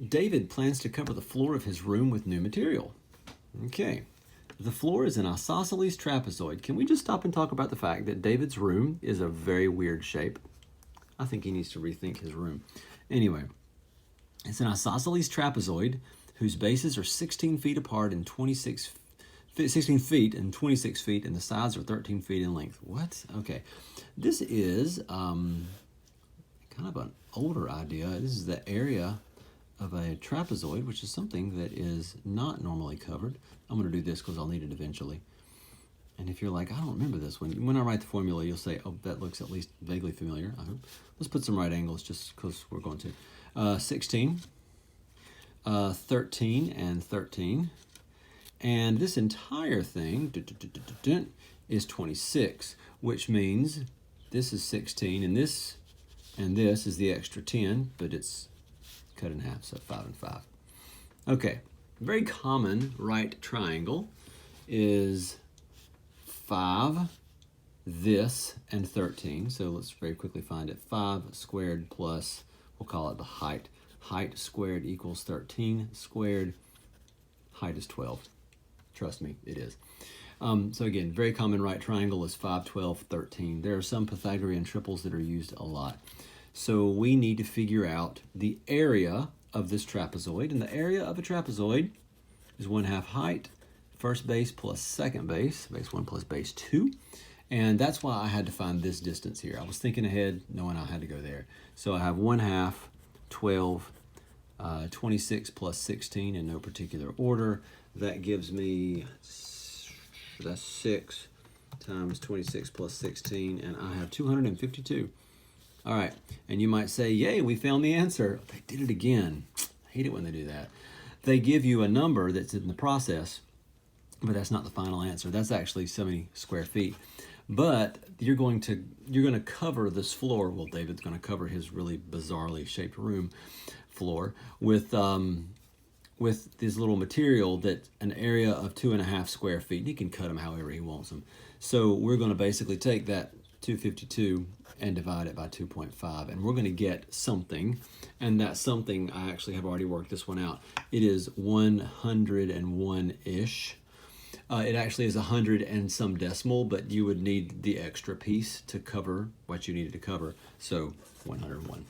David plans to cover the floor of his room with new material. Okay. The floor is an isosceles trapezoid. Can we just stop and talk about the fact that David's room is a very weird shape? I think he needs to rethink his room. Anyway, it's an isosceles trapezoid whose bases are 16 feet apart and 16 feet and 26 feet, and the sides are 13 feet in length. What? Okay. This is kind of an older idea. This is the area of a trapezoid, which is something that is not normally covered. I'm going to do this because I'll need it eventually. And if you're like, I don't remember this one, when I write the formula, you'll say, oh, that looks at least vaguely familiar, I hope. Let's put some right angles just because we're going to. 16, 13, and 13. And this entire thing is 26, which means this is 16, and this is the extra 10, but it's cut in half, so 5 and 5. Okay, very common right triangle is 5, this, and 13. So let's very quickly find it. 5 squared plus, we'll call it the height. Height squared equals 13 squared. Height is 12. Trust me, it is. So again, very common right triangle is 5, 12, 13. There are some Pythagorean triples that are used a lot. So we need to figure out the area of this trapezoid. And the area of a trapezoid is 1/2 height, first base plus second base, base 1 plus base 2. And that's why I had to find this distance here. I was thinking ahead, knowing I had to go there. So I have 1/2, 12, 26 plus 16 in no particular order. That gives me, that's 6 times 26 plus 16, and I have 252. All right, and you might say, yay, we found the answer. They did it again. I hate it when they do that. They give you a number that's in the process, but that's not the final answer. That's actually so many square feet. But you're going to cover this floor. Well, David's going to cover his really bizarrely shaped room floor with this little material that's an area of 2.5 square feet. He can cut them however he wants them. So we're going to basically take that 252 and divide it by 2.5, and we're going to get something, and that something, I actually have already worked this one out. It is 101-ish. It actually is 100 and some decimal, but you would need the extra piece to cover what you needed to cover, so 101.